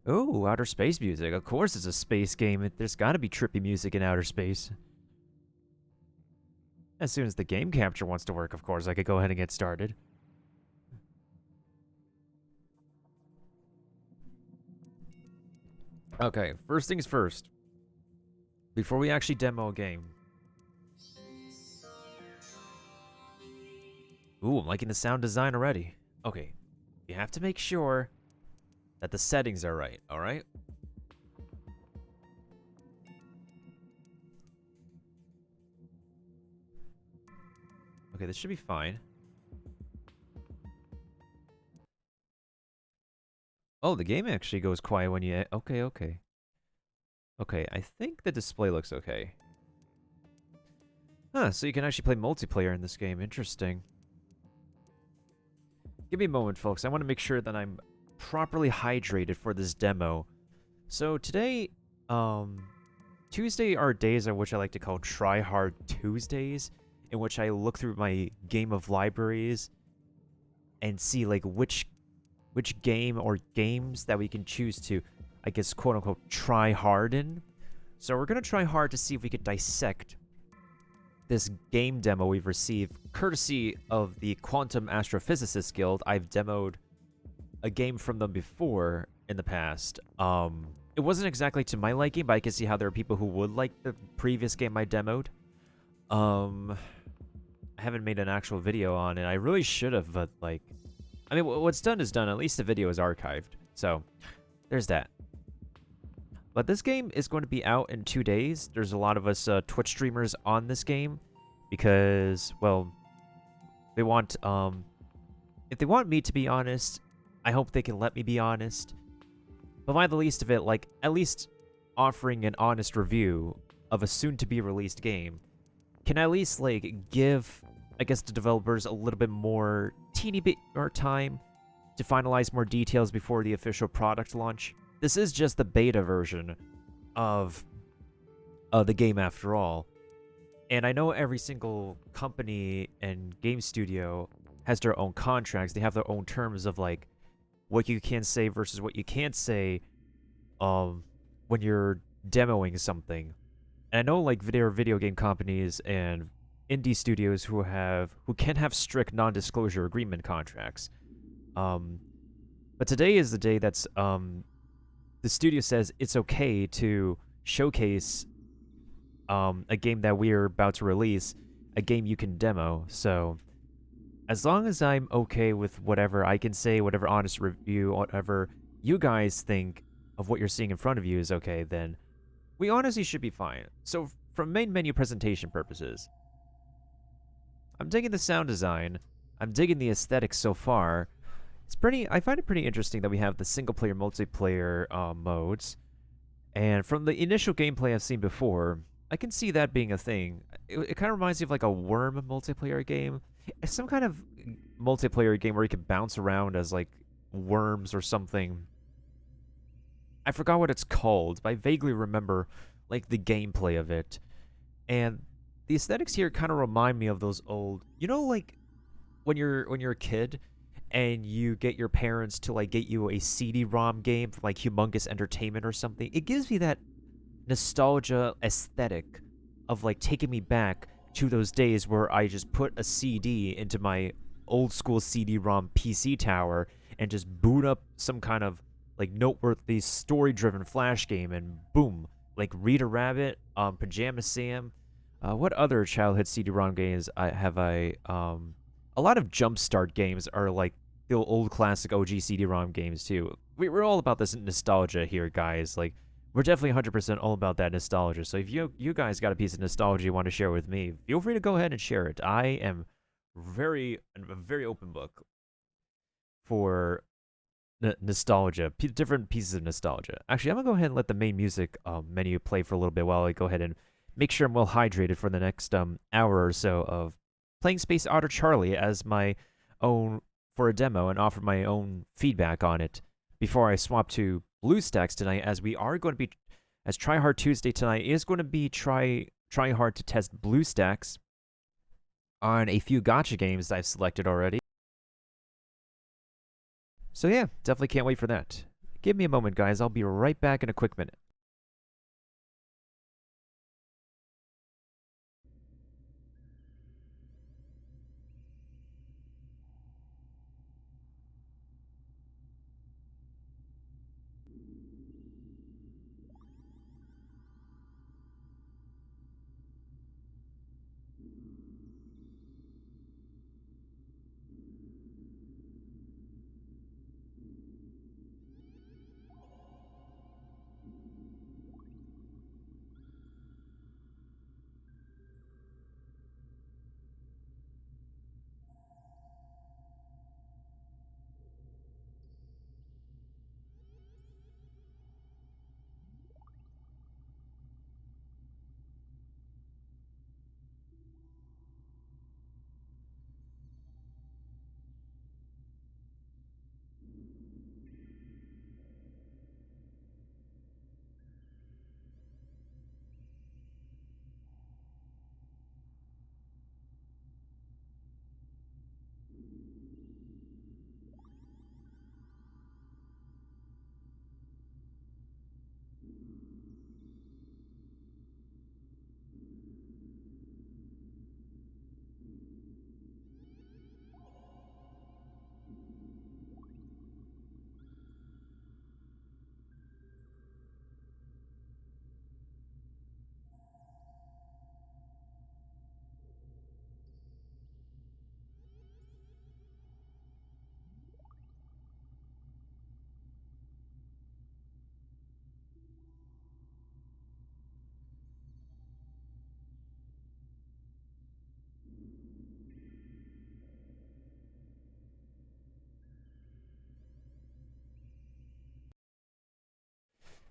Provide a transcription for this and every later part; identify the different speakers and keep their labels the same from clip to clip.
Speaker 1: Oh, outer space music. Of course it's a space game. There's gotta be trippy music in outer space. As soon as the game capture wants to work, of course, I could go ahead and get started. Okay, first things first. Before we actually demo a game. Ooh, I'm liking the sound design already. Okay, you have to make sure that the settings are right, alright? Okay, this should be fine. Oh, the game actually goes quiet when you... Okay, okay. Okay, I think the display looks okay. Huh, so you can actually play multiplayer in this game. Interesting. Give me a moment, folks. I want to make sure that I'm properly hydrated for this demo. So today, Tuesday are days on which I like to call Try Hard Tuesdays, in which I look through my game of libraries and see like which game or games that we can choose to, I guess, quote unquote, try hard in. So we're gonna try hard to see if we could dissect this game demo we've received, courtesy of the Quantum Astrophysicists Guild. I've demoed a game from them before in the past. It wasn't exactly to my liking, but I can see how there are people who would like the previous game I demoed. I haven't made an actual video on it. I really should have, but like, I mean, what's done is done. At least the video is archived. So, there's that. But this game is going to be out in 2 days. There's a lot of us Twitch streamers on this game because, well, they want, if they want me to be honest, I hope they can let me be honest. But by the least of it, like, at least offering an honest review of a soon-to-be-released game can at least, like, give, I guess, the developers a little bit more, teeny bit more time to finalize more details before the official product launch. This is just the beta version of the game after all. And I know every single company and game studio has their own contracts. They have their own terms of, like, what you can say versus what you can't say when you're demoing something. And I know, like, video game companies and indie studios who can have strict non-disclosure agreement contracts. But today is the day that's the studio says it's okay to showcase a game that we're about to release, a game you can demo. So as long as I'm okay with whatever I can say, whatever honest review, whatever you guys think of what you're seeing in front of you is okay, then we honestly should be fine. So from main menu presentation purposes, I'm digging the sound design. I'm digging the aesthetics so far. I find it pretty interesting that we have the single-player, multiplayer modes. And from the initial gameplay I've seen before, I can see that being a thing. It kind of reminds me of like a Worm multiplayer game. It's some kind of multiplayer game where you can bounce around as like worms or something. I forgot what it's called, but I vaguely remember like the gameplay of it. And the aesthetics here kind of remind me of those old, you know, like when you're a kid and you get your parents to like get you a CD-ROM game from like Humongous Entertainment or something. It gives me that nostalgia aesthetic of like taking me back to those days where I just put a CD into my old school CD-ROM PC tower and just boot up some kind of like noteworthy story-driven flash game, and boom, like Rita Rabbit, Pajama Sam. What other childhood CD-ROM games a lot of Jumpstart games are like the old classic OG CD-ROM games too. We're all about this nostalgia here, guys. Like, we're definitely 100% all about that nostalgia. So if you guys got a piece of nostalgia you want to share with me, feel free to go ahead and share it. I am a very open book for nostalgia, different pieces of nostalgia. Actually, I'm gonna go ahead and let the main music menu play for a little bit while I go ahead and make sure I'm well hydrated for the next hour or so of playing Space Otter Charlie as my own for a demo and offer my own feedback on it before I swap to BlueStacks tonight, as we are going to be, as Try Hard Tuesday tonight is going to be trying hard to test BlueStacks on a few gacha games that I've selected already. So yeah, definitely can't wait for that. Give me a moment, guys. I'll be right back in a quick minute.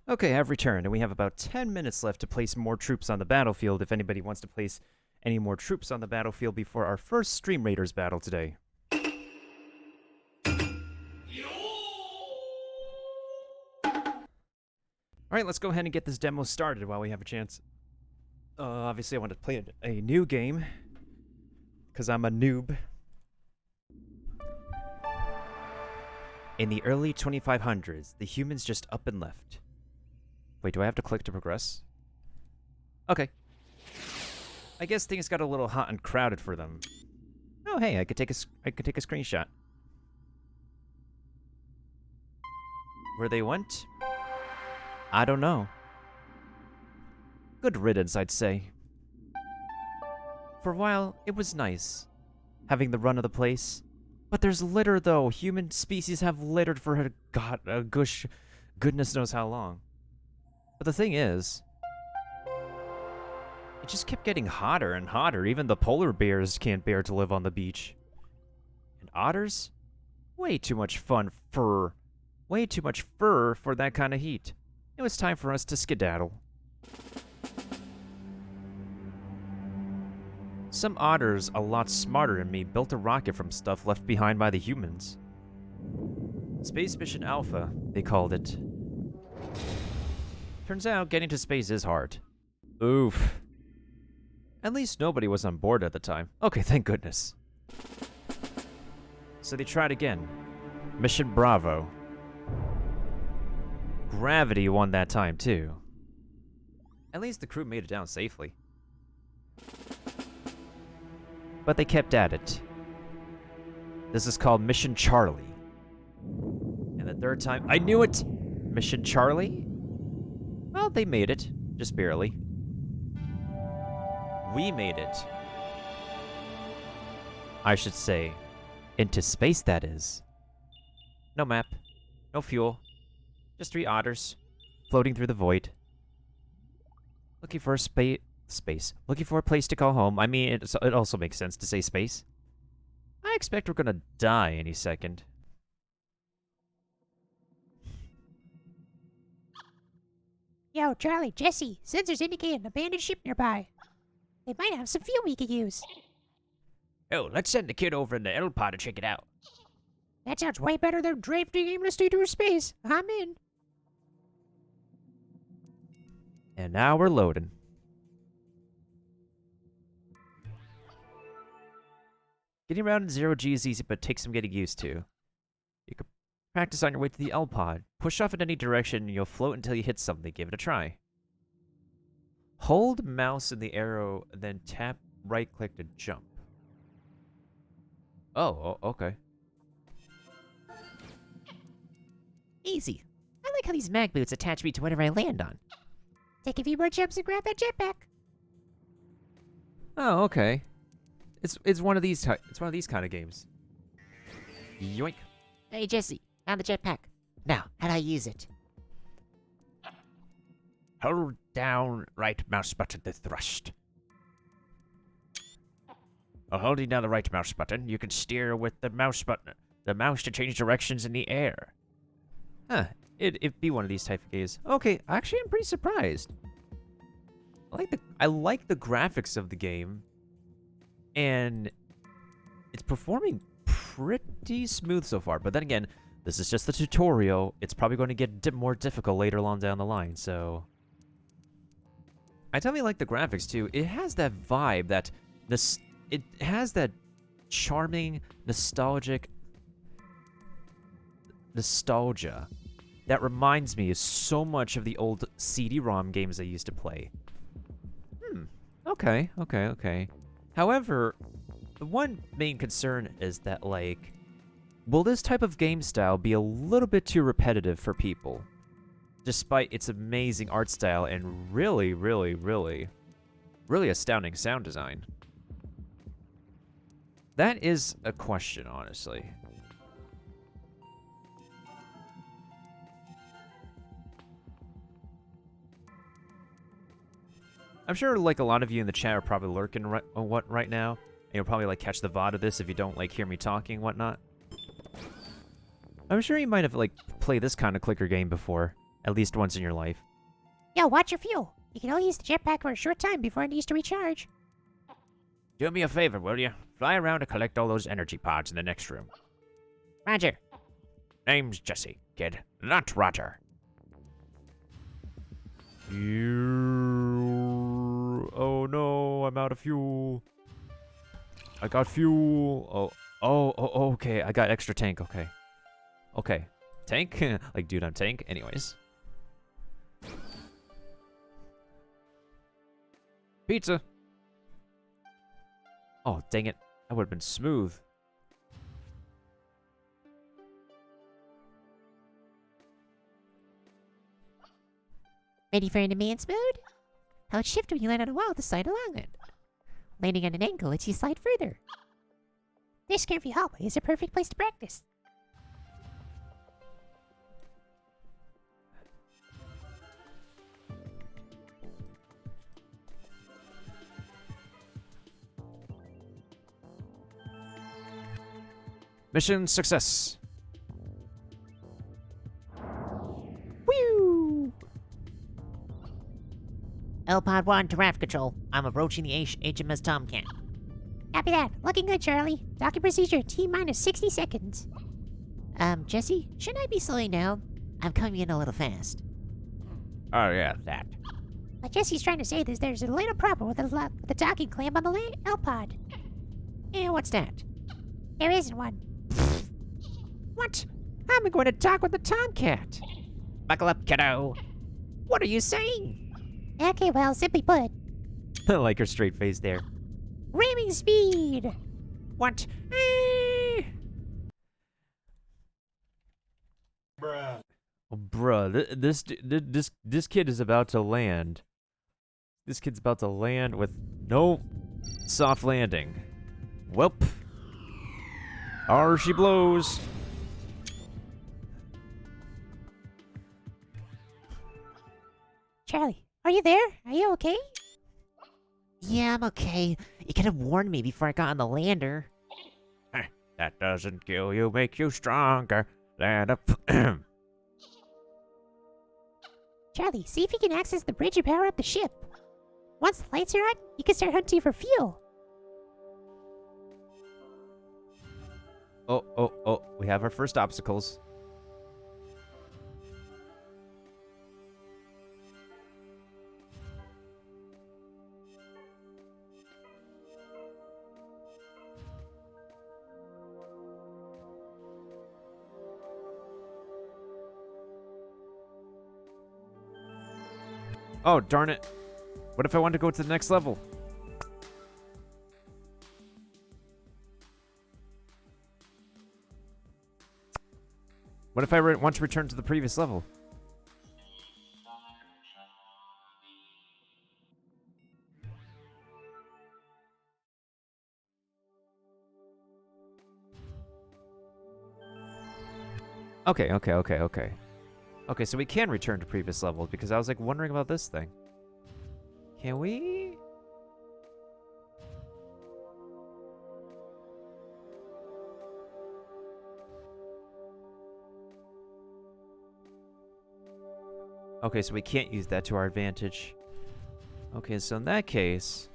Speaker 1: Okay, I've returned, and we have about 10 minutes left to place more troops on the battlefield if anybody wants to place any more troops on the battlefield before our first Stream Raiders battle today. Alright, let's go ahead and get this demo started while we have a chance. Obviously I want to play a new game, because I'm a noob. In the early 2500s, the humans just up and left. Wait, do I have to click to progress? Okay. I guess things got a little hot and crowded for them. Oh, hey, I could take a screenshot. Where they went? I don't know. Good riddance, I'd say. For a while, it was nice, having the run of the place. But there's litter, though. Human species have littered for goodness knows how long. But the thing is, it just kept getting hotter and hotter. Even the polar bears can't bear to live on the beach. And otters? Way too much fur. Way too much fur for that kind of heat. It was time for us to skedaddle. Some otters, a lot smarter than me, built a rocket from stuff left behind by the humans. Space Mission Alpha, they called it. Turns out, getting to space is hard. Oof. At least nobody was on board at the time. Okay, thank goodness. So they tried again. Mission Bravo. Gravity won that time, too. At least the crew made it down safely. But they kept at it. This is called Mission Charlie. And the third time... I knew it! Mission Charlie? Well, they made it. Just barely. We made it. I should say, into space, that is. No map. No fuel. Just 3 otters, floating through the void. Looking for a space. Looking for a place to call home. I mean, it also makes sense to say space. I expect we're gonna die any second.
Speaker 2: Yo, Charlie, Jesse, sensors indicate an abandoned ship nearby. They might have some fuel we could use.
Speaker 1: Oh, let's send the kid over in the L-pod to check it out.
Speaker 2: That sounds way better than drifting aimlessly through space. I'm in.
Speaker 1: And now we're loading. Getting around in 0G is easy, but takes some getting used to. Practice on your way to the L pod. Push off in any direction and you'll float until you hit something. Give it a try. Hold mouse in the arrow, then tap right click to jump. Oh, okay.
Speaker 2: Easy. I like how these mag boots attach me to whatever I land on. Take a few more jumps and grab that jetpack.
Speaker 1: Oh, okay. It's one of these it's one of these kind of games. Yoink.
Speaker 2: Hey, Jesse, found the jetpack. Now, how do I use it?
Speaker 1: Hold down right mouse button to thrust. While holding down the right mouse button, you can steer with the mouse to change directions in the air. Huh. It'd be one of these type of games. Okay, actually I'm pretty surprised. I like the graphics of the game. And it's performing pretty smooth so far. But then again, this is just the tutorial. It's probably going to get more difficult later on down the line, so... I definitely like the graphics, too. It has that vibe, it has that charming, nostalgia that reminds me of so much of the old CD-ROM games I used to play. Okay. However, the one main concern is that, like, will this type of game style be a little bit too repetitive for people? Despite its amazing art style and really astounding sound design. That is a question, honestly. I'm sure, like, a lot of you in the chat are probably lurking right now. And you'll probably, like, catch the VOD of this if you don't, like, hear me talking and whatnot. I'm sure you might have, like, played this kind of clicker game before. At least once in your life.
Speaker 2: Yo, watch your fuel. You can only use the jetpack for a short time before it needs to recharge.
Speaker 1: Do me a favor, will you? Fly around to collect all those energy pods in the next room.
Speaker 2: Roger.
Speaker 1: Name's Jesse, kid, not Roger. Oh no, I'm out of fuel. I got fuel. Oh, okay. I got extra tank, okay. Okay. Tank? Like, dude, I'm tank? Anyways. Pizza. Oh, dang it. That would have been smooth.
Speaker 2: Ready for advanced mode? How it shift when you land on a wall to slide along it. Landing on an angle lets you slide further. This curvy hallway is a perfect place to practice.
Speaker 1: Mission success.
Speaker 2: Whew! L-Pod 1 to raft control. I'm approaching the HMS Tomcat. Copy that. Looking good, Charlie. Docking procedure T-minus 60 seconds. Jesse, shouldn't I be slowing down? I'm coming in a little fast.
Speaker 1: Oh, yeah, that.
Speaker 2: What Jesse's trying to say is there's a little problem with the docking clamp on the L-Pod. What's that? There isn't one.
Speaker 1: What? How am I going to dock with the Tomcat?
Speaker 2: Buckle up, kiddo.
Speaker 1: What are you saying?
Speaker 2: Okay, well, simply put.
Speaker 1: I like her straight face there.
Speaker 2: Ramming speed!
Speaker 1: What?
Speaker 3: Bruh.
Speaker 1: Oh, bruh, this kid is about to land. This kid's about to land with no soft landing. Welp. Arr, she blows.
Speaker 2: Charlie, are you there? Are you okay? Yeah, I'm okay. You could have warned me before I got on the lander.
Speaker 1: That doesn't kill you, make you stronger. Land up.
Speaker 2: Charlie, see if you can access the bridge and power up the ship. Once the lights are on, you can start hunting for fuel.
Speaker 1: Oh, we have our first obstacles. Oh, darn it. What if I want to go to the next level? What if I want to return to the previous level? Okay. Okay, so we can return to previous levels because I was like wondering about this thing. Can we? Okay, so we can't use that to our advantage. Okay, so in that case...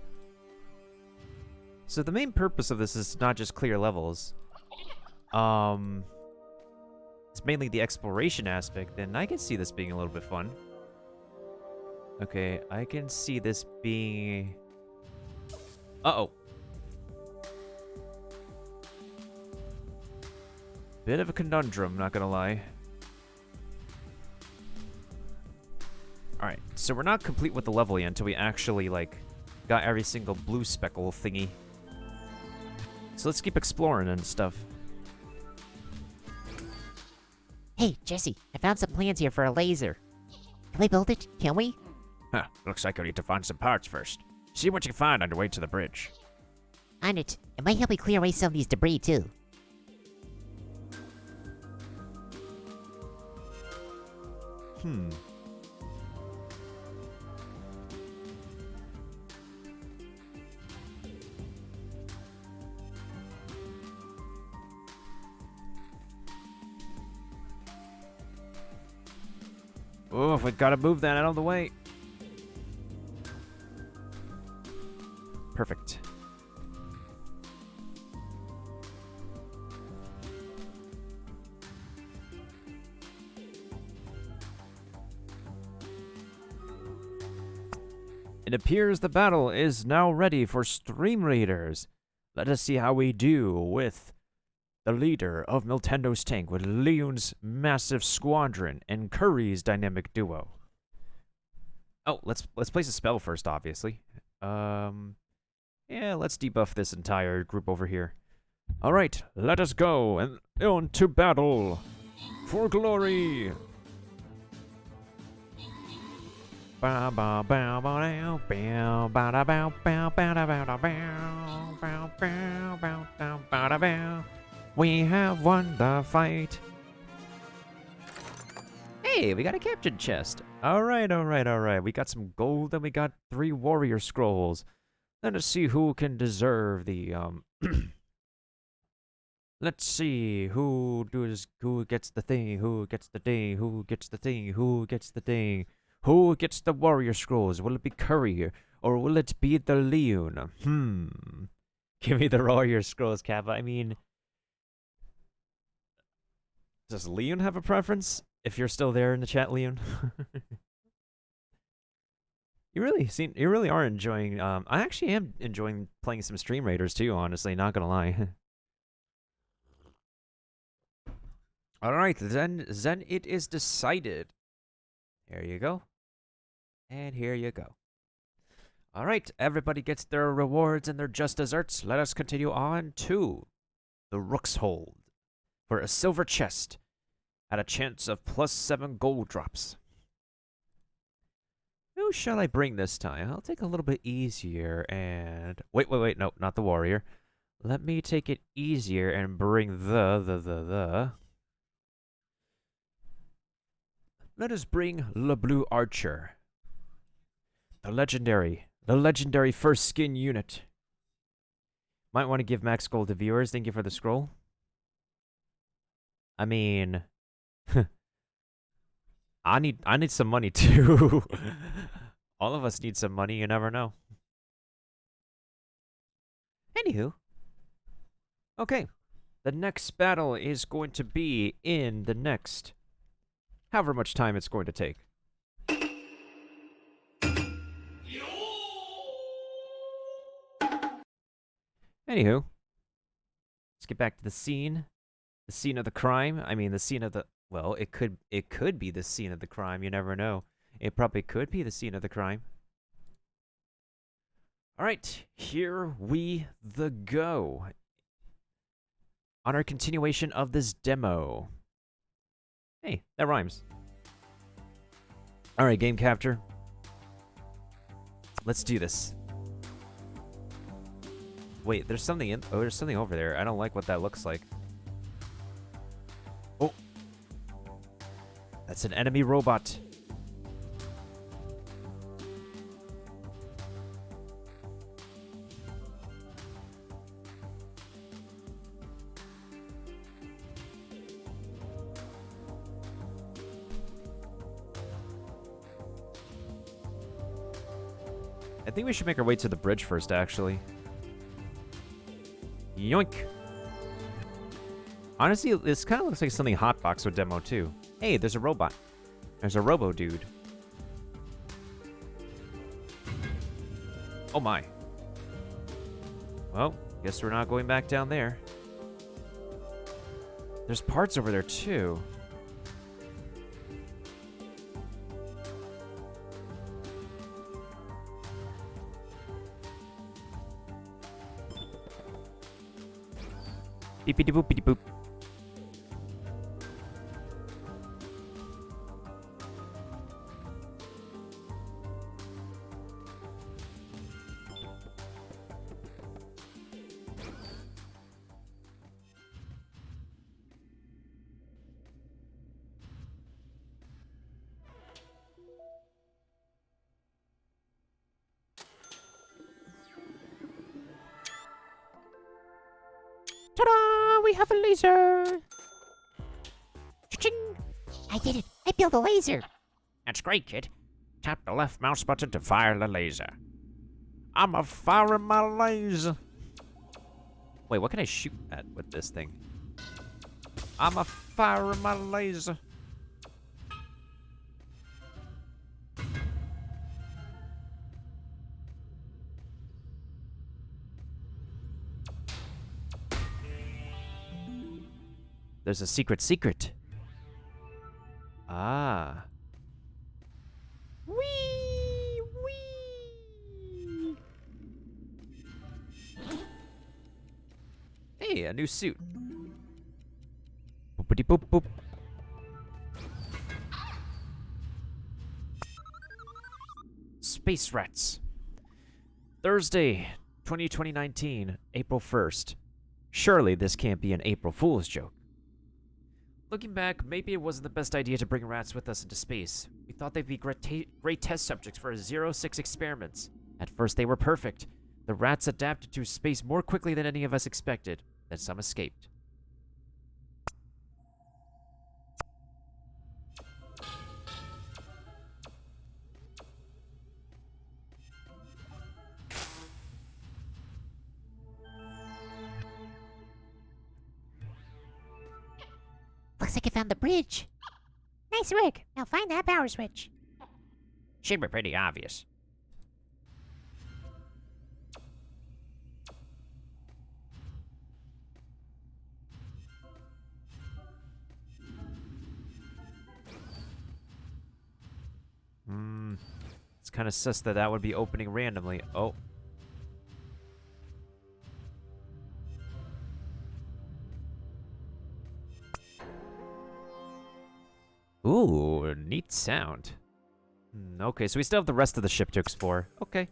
Speaker 1: So the main purpose of this is not just clear levels. It's mainly the exploration aspect, and I can see this being a little bit fun. Okay, I can see this being... Uh-oh. Bit of a conundrum, not gonna lie. Alright, so we're not complete with the level yet until we actually, like, got every single blue speckle thingy. So let's keep exploring and stuff.
Speaker 2: Hey, Jesse, I found some plans here for a laser. Can we build it? Can we?
Speaker 3: Huh, looks like I need to find some parts first. See what you find on the way to the bridge.
Speaker 2: On it. It might help me clear away some of these debris, too.
Speaker 1: Oh, we gotta move that out of the way. Perfect. It appears the battle is now ready for Stream Raiders. Let us see how we do with the leader of Miltendo's tank with Leon's massive squadron and Curry's dynamic duo. Oh, let's place a spell first, obviously. Yeah, let's debuff this entire group over here. All right, let us go and on to battle for glory. Bow bow bow bow bow bow bow bow bow bow bow bow bow bow bow bow. We have won the fight. Hey, we got a captured chest. All right. We got some gold and we got 3 warrior scrolls. Let us see who can deserve the Let's see who gets the thing, who gets the thing, who gets the thing, who gets the thing. Who gets the warrior scrolls? Will it be Curry or will it be the Leon? Give me the warrior scrolls, Kappa. I mean, does Leon have a preference? If you're still there in the chat, Leon. You really are enjoying I actually am enjoying playing some Stream Raiders too, honestly, not gonna lie. Alright, then it is decided. Here you go. And here you go. Alright, everybody gets their rewards and their just desserts. Let us continue on to the Rook's Hold for a silver chest at a chance of +7 gold drops. Who shall I bring this time? I'll take a little bit easier and... Wait, no, not the warrior. Let me take it easier and bring the... Let us bring Le Blue Archer. The legendary first skin unit. Might want to give max gold to viewers. Thank you for the scroll. I mean... I need some money too. All of us need some money, you never know. Anywho. Okay. The next battle is going to be in the next... however much time it's going to take. Anywho. Let's get back to the scene. The scene of the crime. I mean, the scene of the... Well, it could be the scene of the crime. You never know. It probably could be the scene of the crime. Alright, here we the go. On our continuation of this demo. Hey, that rhymes. Alright, game capture. Let's do this. Wait, there's something in... Oh, there's something over there. I don't like what that looks like. Oh. That's an enemy robot. I think we should make our way to the bridge first, actually. Yoink! Honestly, this kind of looks like something Hotbox would demo, too. Hey, there's a robot. There's a robo-dude. Oh my. Well, guess we're not going back down there. There's parts over there, too. Beepity boopity boop.
Speaker 2: Ta-da! We have a laser! Cha-ching! I did it! I built a laser!
Speaker 3: That's great, kid. Tap the left mouse button to fire the laser. I'm a firing my laser.
Speaker 1: Wait, what can I shoot at with this thing?
Speaker 3: I'm a firing my laser.
Speaker 1: There's a secret. Ah.
Speaker 2: Whee! Whee!
Speaker 1: Hey, a new suit. Boopity boop boop. Space Rats. Thursday, 2019, April 1st. Surely this can't be an April Fool's joke. Looking back, maybe it wasn't the best idea to bring rats with us into space. We thought they'd be great test subjects for our 06 experiments. At first, they were perfect. The rats adapted to space more quickly than any of us expected. Then some escaped.
Speaker 2: Looks like I found the bridge. Nice work. Now find that power switch.
Speaker 3: Should be pretty obvious.
Speaker 1: It's kind of sus that that would be opening randomly. Oh. Ooh, neat sound. Okay, so we still have the rest of the ship to explore. Okay.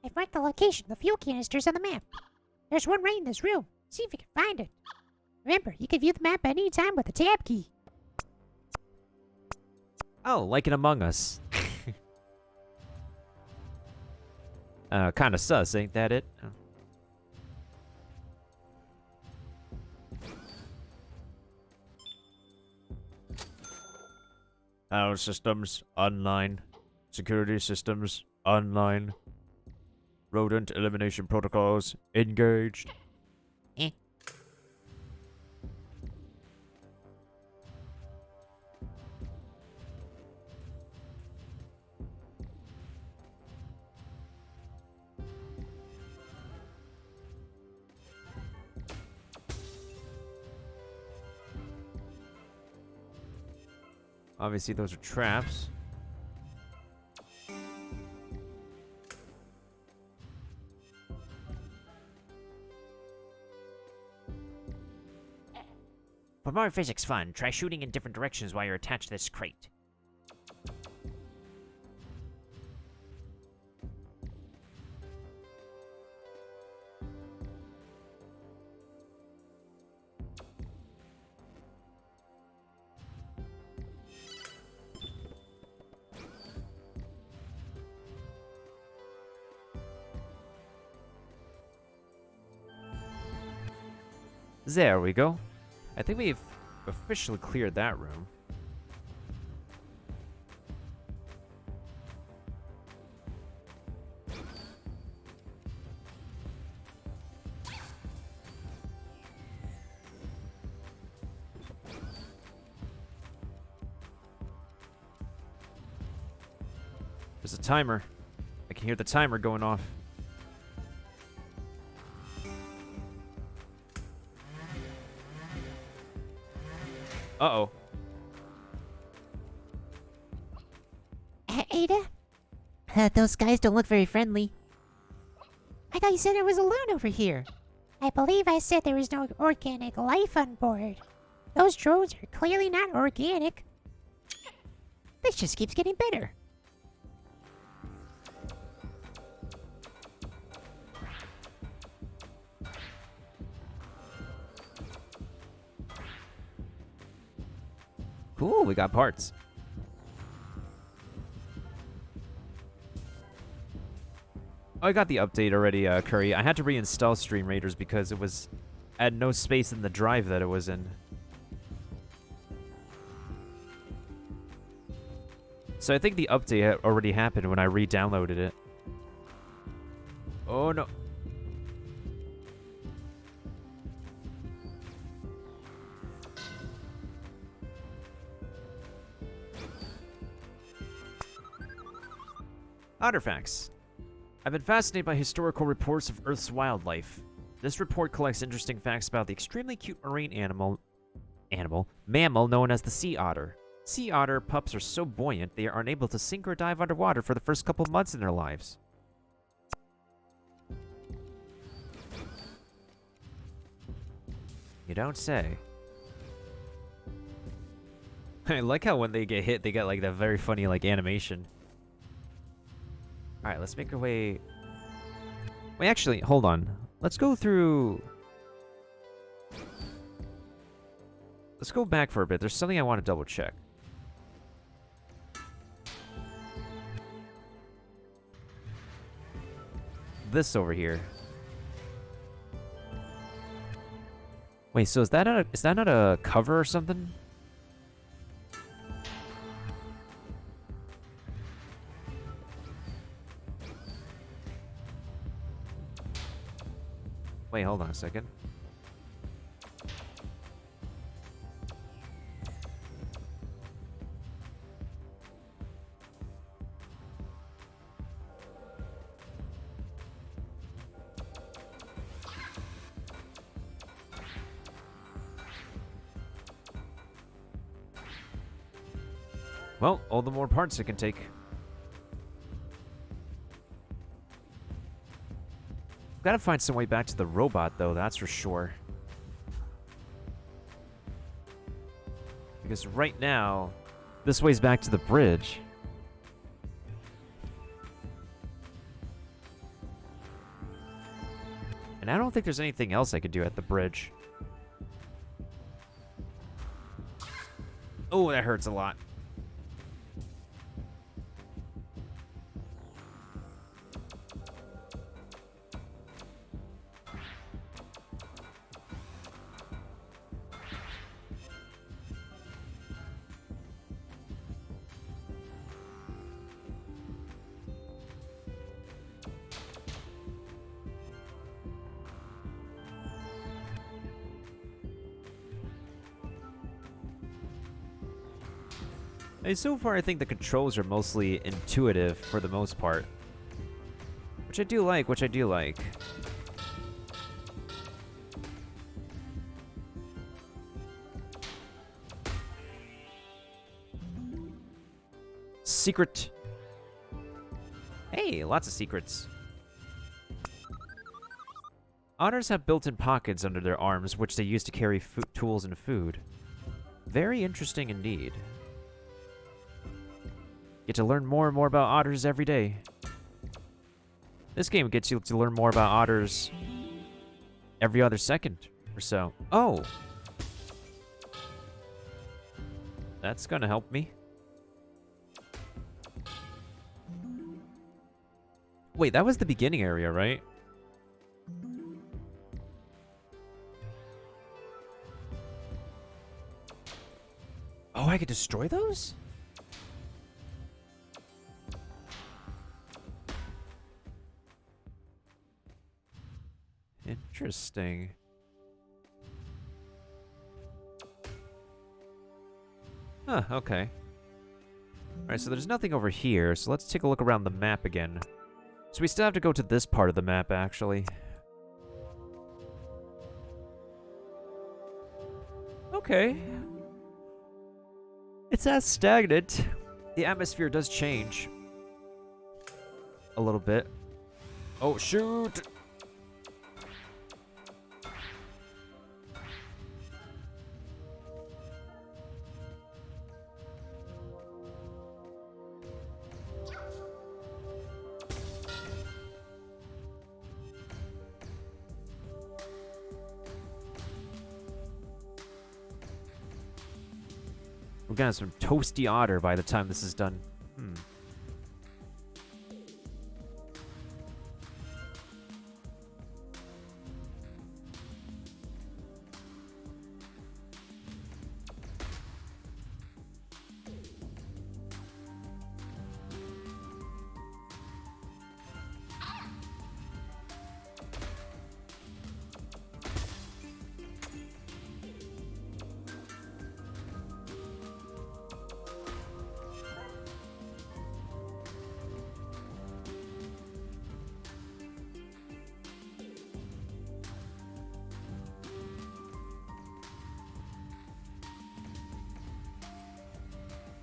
Speaker 2: I've marked the location of the fuel canisters on the map. There's one right in this room. See if you can find it. Remember, you can view the map at any time with the tab key.
Speaker 1: Oh, like in Among Us. Kind of sus, ain't that it? Oh.
Speaker 3: Power systems online. Security systems online. Rodent elimination protocols engaged.
Speaker 2: Eh.
Speaker 1: Obviously, those are traps.
Speaker 3: For more physics fun, try shooting in different directions while you're attached to this crate.
Speaker 1: There we go. I think we've officially cleared that room. There's a timer. I can hear the timer going off. Uh-oh.
Speaker 2: Ada? Those guys don't look very friendly. I thought you said it was alone over here. I believe I said there was no organic life on board. Those drones are clearly not organic. This just keeps getting better.
Speaker 1: Cool, we got parts. Oh, I got the update already, Curry. I had to reinstall Stream Raiders because it was had no space in the drive that it was in. So I think the update already happened when I re-downloaded it. Oh no. Artifacts. I've been fascinated by historical reports of Earth's wildlife. This report collects interesting facts about the extremely cute marine mammal known as the sea otter. Sea otter pups are so buoyant they are unable to sink or dive underwater for the first couple months in their lives. You don't say. I like how when they get hit, they get like that very funny like animation. Alright, let's make our way... Wait, actually, hold on. Let's go through... Let's go back for a bit. There's something I want to double check. This over here. Wait, so is that not a cover or something? Wait, hold on a second. Well, all the more parts it can take. Gotta find some way back to the robot, though, that's for sure. Because right now, this way's back to the bridge. And I don't think there's anything else I could do at the bridge. Oh, that hurts a lot. And so far, I think the controls are mostly intuitive for the most part. Which I do like, secret. Hey, lots of secrets. Otters have built-in pockets under their arms, which they use to carry tools and food. Very interesting indeed. Get to learn more and more about otters every day. This game gets you to learn more about otters every other second or so. Oh! That's gonna help me. Wait, that was the beginning area, right? Oh, I could destroy those? Interesting. Huh, okay. Alright, so there's nothing over here, so let's take a look around the map again. So we still have to go to this part of the map, actually. Okay. It's as stagnant. The atmosphere does change. A little bit. Oh, shoot! We're gonna have some toasty otter by the time this is done.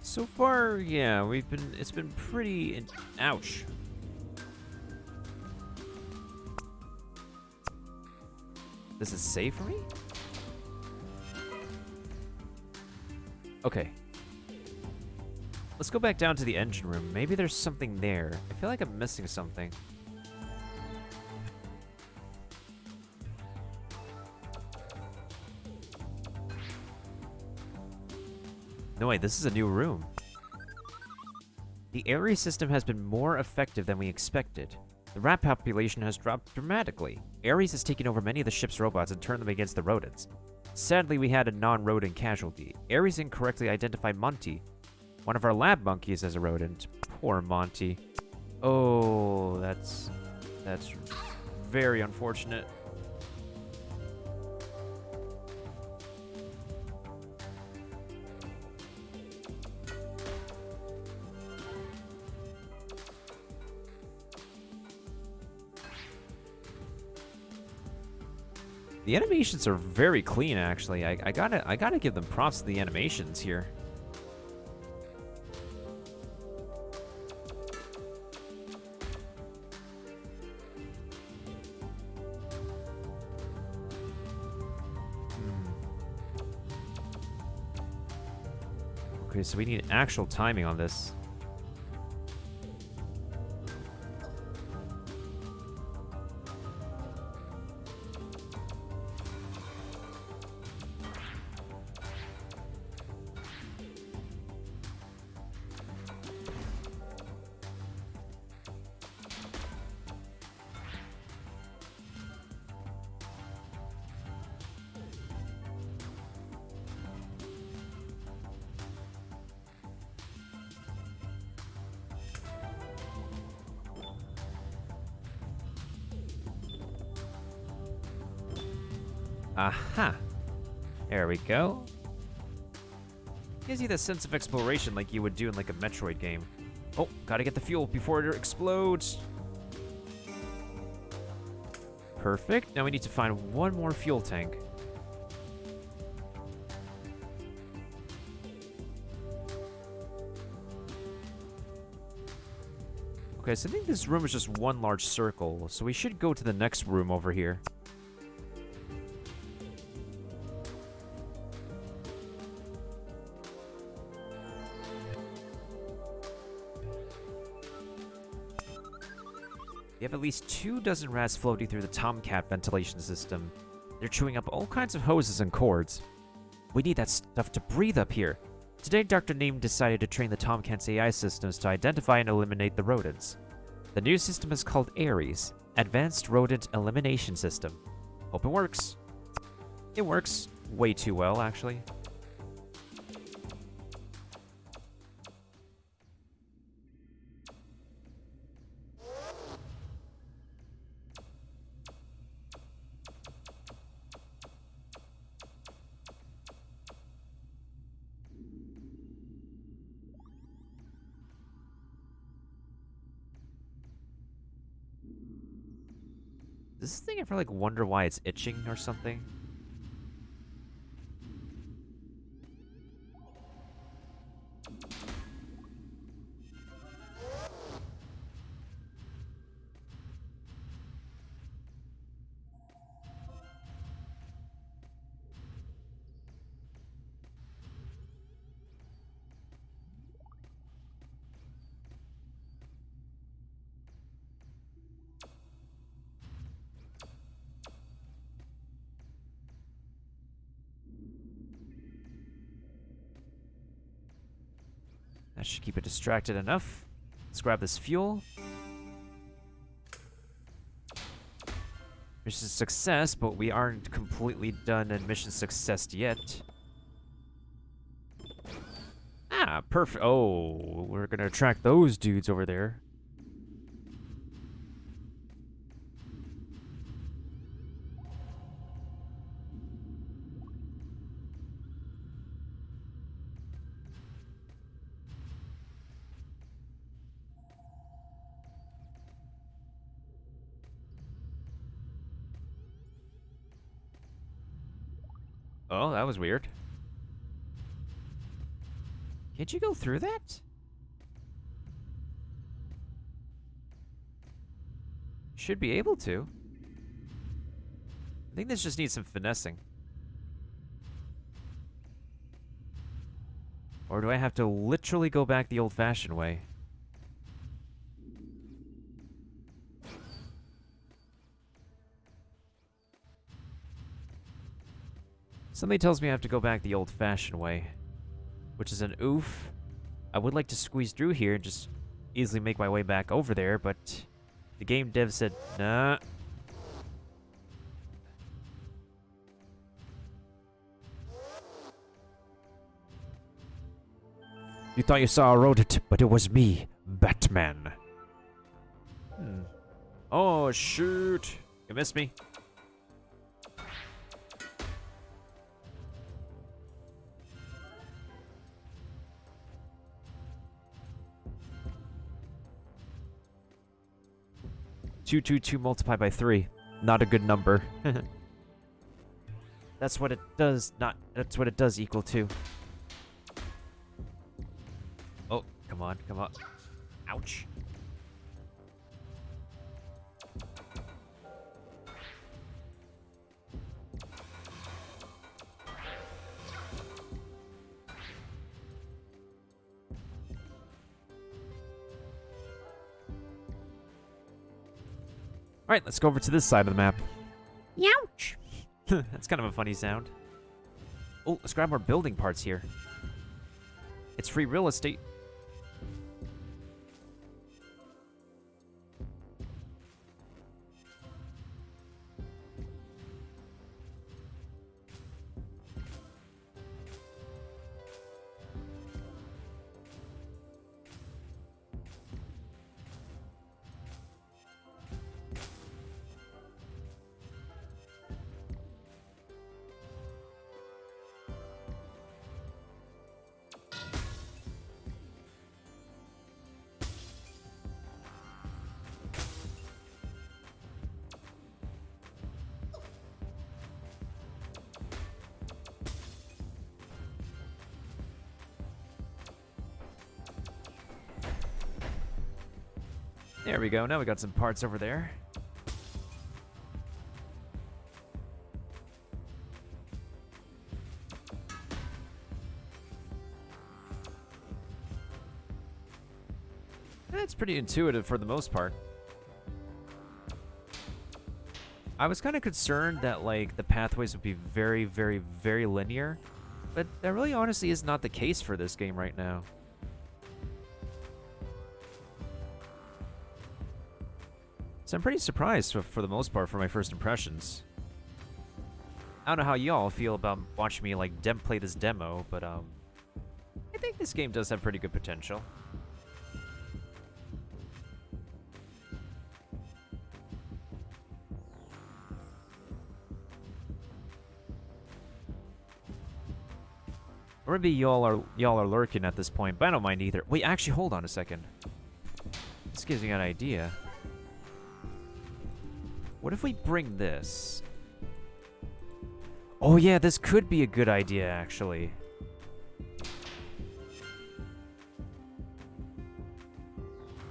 Speaker 1: So far, yeah, it's been pretty, ouch. This is safe for me? Okay. Let's go back down to the engine room. Maybe there's something there. I feel like I'm missing something. No, wait, this is a new room. The Ares system has been more effective than we expected. The rat population has dropped dramatically. Ares has taken over many of the ship's robots and turned them against the rodents. Sadly, we had a non-rodent casualty. Ares incorrectly identified Monty, one of our lab monkeys, as a rodent. Poor Monty. Oh, that's very unfortunate. The animations are very clean, actually. I gotta give them props to the animations here. Okay, so we need actual timing on this. Aha! There we go. Gives you the sense of exploration like you would do in like a Metroid game. Oh, gotta get the fuel before it explodes. Perfect. Now we need to find one more fuel tank. Okay, so I think this room is just one large circle, so we should go to the next room over here. We have at least 2 dozen rats floating through the Tomcat ventilation system. They're chewing up all kinds of hoses and cords. We need that stuff to breathe up here. Today, Dr. Neem decided to train the Tomcat's AI systems to identify and eliminate the rodents. The new system is called Ares, Advanced Rodent Elimination System. Hope it works. It works way too well, actually. Does this thing ever, like, wonder why it's itching or something? That should keep it distracted enough. Let's grab this fuel. Mission success, but we aren't completely done in mission success yet. Ah, perfect. Oh, we're gonna attract those dudes over there. Oh, that was weird. Can't you go through that? Should be able to. I think this just needs some finessing. Or do I have to literally go back the old-fashioned way? Something tells me I have to go back the old-fashioned way, which is an oof. I would like to squeeze through here and just easily make my way back over there, but the game dev said, nah. You thought you saw a rodent, but it was me, Batman. Oh, shoot. You missed me. Two multiplied by 3. Not a good number. That's what it does. That's what it does equal to. Oh, come on, come on. Ouch. Alright, let's go over to this side of the map.
Speaker 2: Youch!
Speaker 1: That's kind of a funny sound. Oh, let's grab more building parts here. It's free real estate. There we go. Now we got some parts over there. It's pretty intuitive for the most part. I was kind of concerned that, like, the pathways would be very, very, very linear, but that really honestly is not the case for this game right now. So I'm pretty surprised for the most part for my first impressions. I don't know how y'all feel about watching me, like, play this demo, but, I think this game does have pretty good potential. Or maybe y'all are lurking at this point, but I don't mind either. Wait, actually, hold on a second. This gives me an idea. What if we bring this? Oh yeah, this could be a good idea, actually.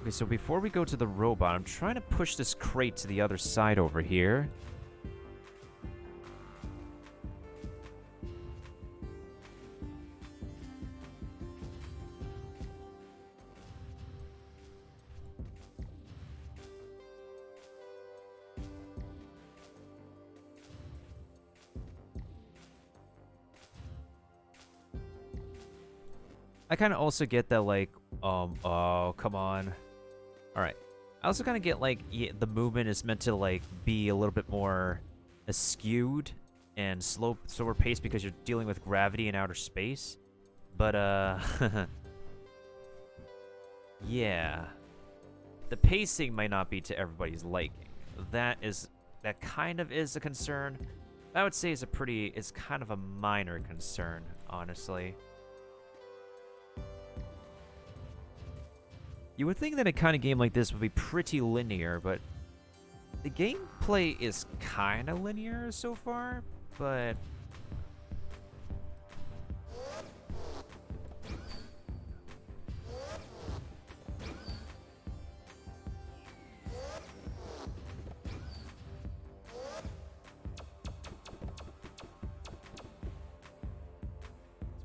Speaker 1: Okay, so before we go to the robot, I'm trying to push this crate to the other side over here. I kind of also get that, like, oh, come on. All right. I also kind of get, like, the movement is meant to, like, be a little bit more skewed and slower paced because you're dealing with gravity in outer space. But, yeah. The pacing might not be to everybody's liking. That kind of is a concern. I would say it's kind of a minor concern, honestly. You would think that a kind of game like this would be pretty linear, but the gameplay is kind of linear so far, but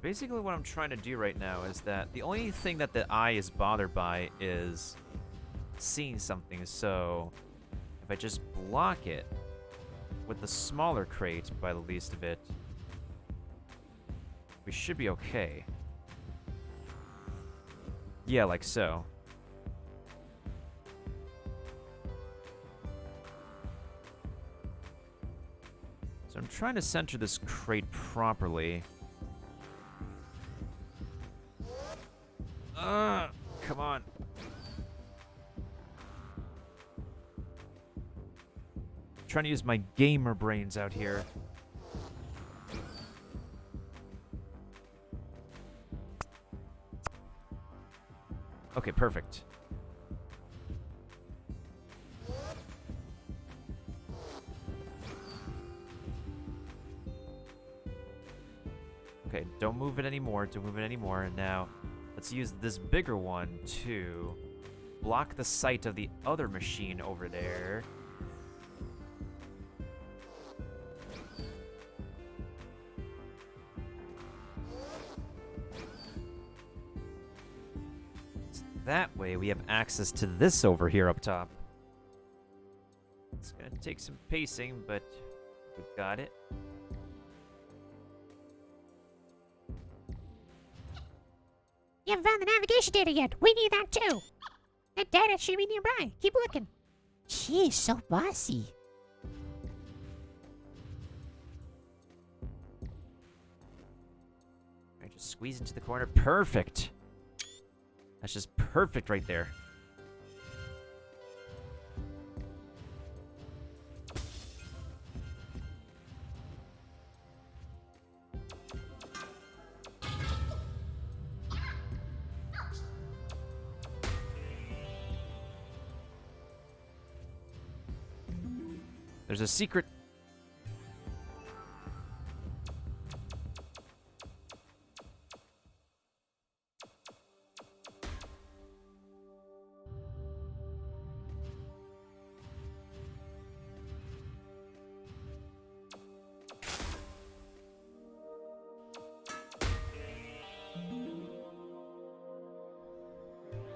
Speaker 1: basically what I'm trying to do right now is that the only thing that the eye is bothered by is seeing something. So if I just block it with the smaller crate by the least of it, we should be okay. Yeah, like so. So I'm trying to center this crate properly. Come on. Trying to use my gamer brains out here. Okay, perfect. Okay, don't move it anymore. Don't move it anymore. And now, let's use this bigger one to block the sight of the other machine over there. So that way we have access to this over here up top. It's gonna take some pacing, but we've got it.
Speaker 2: You haven't found the navigation data yet. We need that too. That data should be nearby. Keep looking. She's so bossy.
Speaker 1: Alright, just squeeze into the corner. Perfect. That's just perfect right there. There's a secret.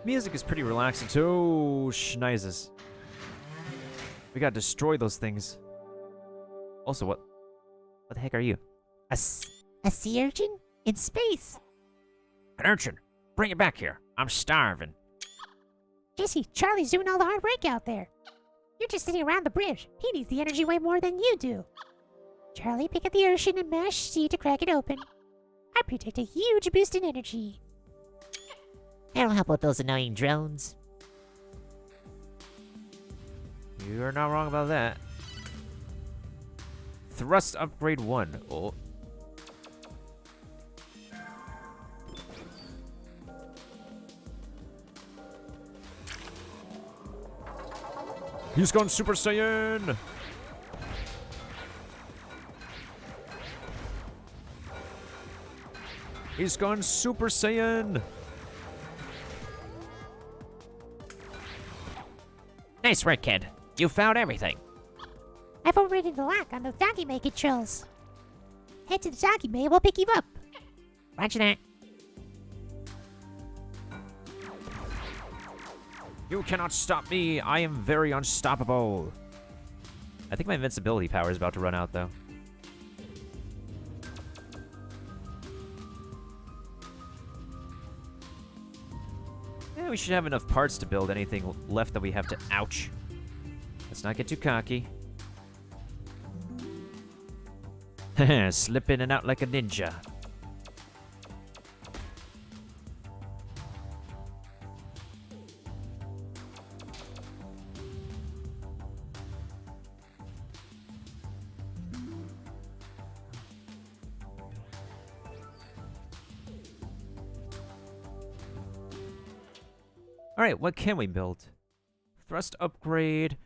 Speaker 1: Music is pretty relaxing too. Oh, schneizes. We gotta destroy those things. Also, what the heck are you?
Speaker 2: A sea urchin? In space?
Speaker 3: An urchin, bring it back here. I'm starving.
Speaker 2: Jesse, Charlie's doing all the hard work out there. You're just sitting around the bridge. He needs the energy way more than you do. Charlie, pick up the urchin and mash C to crack it open. I predict a huge boost in energy. That'll help with those annoying drones.
Speaker 1: You're not wrong about that. Thrust upgrade 1. Oh. He's gone Super Saiyan! He's gone Super Saiyan!
Speaker 3: Nice work, kid. You found everything.
Speaker 2: I've overridden the lock on those Donkey May controls. Head to the Donkey May and we'll pick you up.
Speaker 3: Roger that.
Speaker 1: You cannot stop me. I am very unstoppable. I think my invincibility power is about to run out, though. Yeah, we should have enough parts to build anything left that we have to... Ouch. Let's not get too cocky. Slip in and out like a ninja. Alright, what can we build? Thrust upgrade.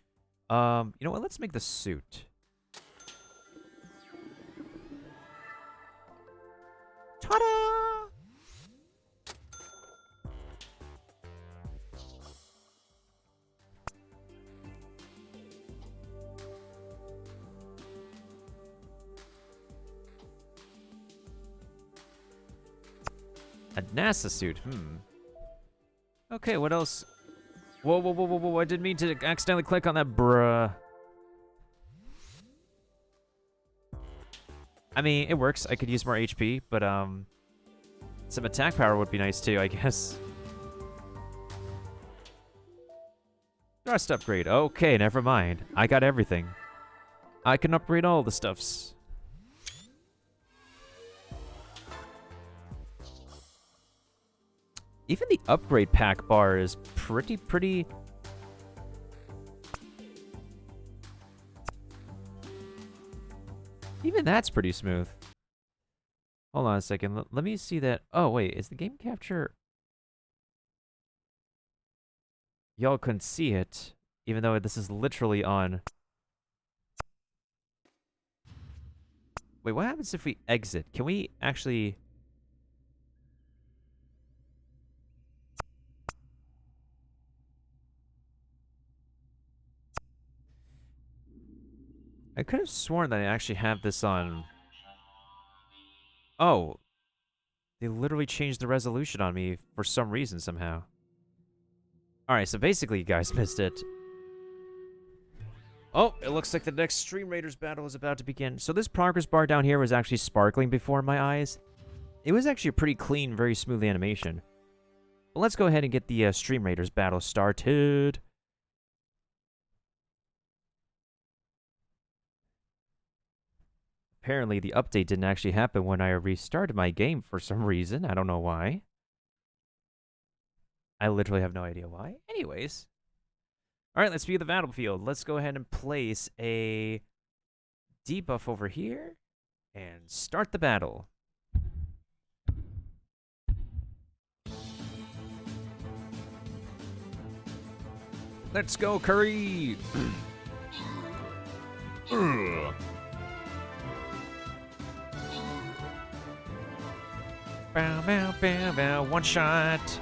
Speaker 1: You know what? Let's make the suit. Ta-da! A NASA suit, Okay, what else? Whoa, whoa, whoa, whoa, whoa, I didn't mean to accidentally click on that, bruh. I mean, it works. I could use more HP, but, some attack power would be nice too, I guess. Thrust upgrade. Okay, never mind. I got everything. I can upgrade all the stuffs. Even the upgrade pack bar is pretty... Even that's pretty smooth. Hold on a second. Let me see that. Oh, wait. Is the game capture... Y'all couldn't see it, even though this is literally on... Wait, what happens if we exit? Can we actually... I could have sworn that I actually have this on... Oh. They literally changed the resolution on me for some reason somehow. Alright, so basically you guys missed it. Oh, it looks like the next Stream Raiders battle is about to begin. So this progress bar down here was actually sparkling before my eyes. It was actually a pretty clean, very smooth animation. But let's go ahead and get the Stream Raiders battle started. Apparently, the update didn't actually happen when I restarted my game for some reason. I don't know why. I literally have no idea why. Anyways. Alright, let's view the battlefield. Let's go ahead and place a debuff over here. And start the battle. Let's go, Curry! Bow, bow, bow, bow, one shot.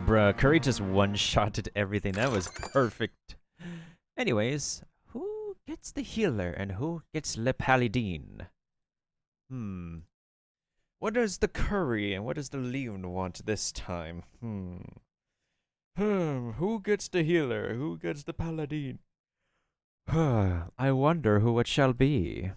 Speaker 1: Bruh, Curry just one-shotted everything. That was perfect. Anyways, who gets the healer and who gets Le Paladin? What does the curry and what does the Leon want this time? Who gets the healer? Who gets the paladin? I wonder who it shall be.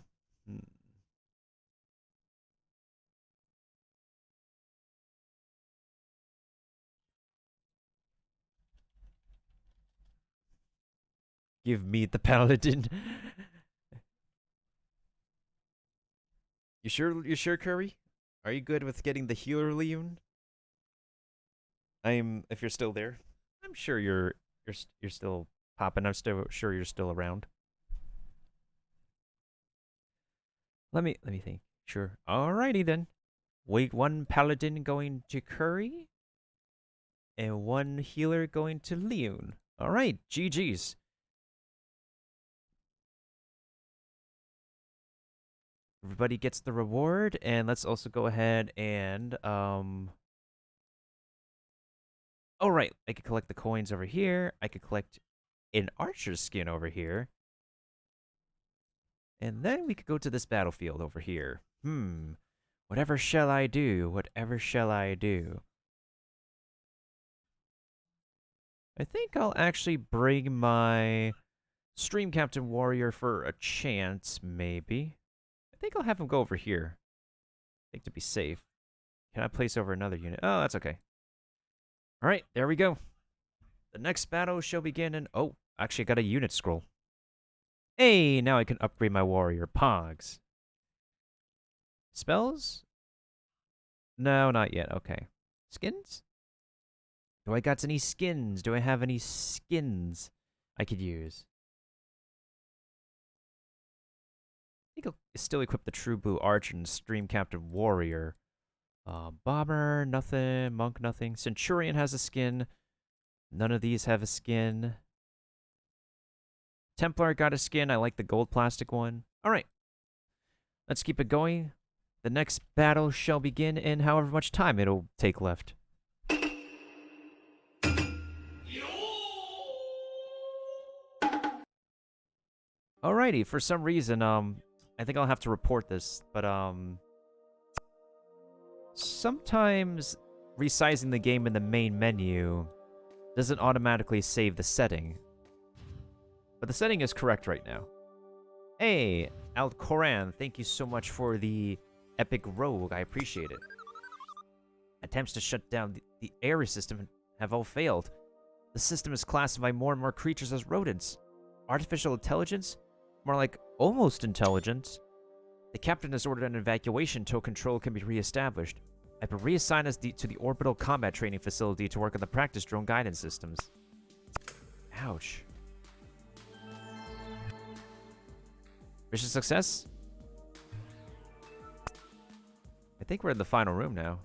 Speaker 1: Give me the paladin. You sure? You sure, Curry? Are you good with getting the healer, Leon? If you're still there, I'm sure you're still popping. I'm still sure you're still around. Let me think. Sure. Alrighty then. Wait, one paladin going to Curry, and one healer going to Leon. Alright, GG's. Everybody gets the reward, and let's also go ahead and oh right, I could collect the coins over here. I could collect an archer's skin over here. And then we could go to this battlefield over here. Whatever shall I do? Whatever shall I do? I think I'll actually bring my Stream Captain Warrior for a chance, maybe. I think I'll have him go over here. I think to be safe. Can I place over another unit? Oh, that's okay. Alright, there we go. The next battle shall begin in... Oh, actually I got a unit scroll. Hey, now I can upgrade my warrior. Pogs. Spells? No, not yet. Okay. Skins? Do I got any skins? Do I have any skins I could use? I think I'll still equip the True Blue Archer and Stream Captain Warrior. Bomber, nothing. Monk, nothing. Centurion has a skin. None of these have a skin. Templar got a skin. I like the gold plastic one. Alright. Let's keep it going. The next battle shall begin in however much time it'll take left. Alrighty, for some reason, I think I'll have to report this, but, sometimes resizing the game in the main menu doesn't automatically save the setting. But the setting is correct right now. Hey, Alcoran, thank you so much for the epic rogue. I appreciate it. Attempts to shut down the area system have all failed. The system is classifying more and more creatures as rodents. Artificial intelligence? More like almost intelligence. The captain has ordered an evacuation until control can be reestablished. I've been reassigned to the orbital combat training facility to work on the practice drone guidance systems. Ouch. Mission success? I think we're in the final room now.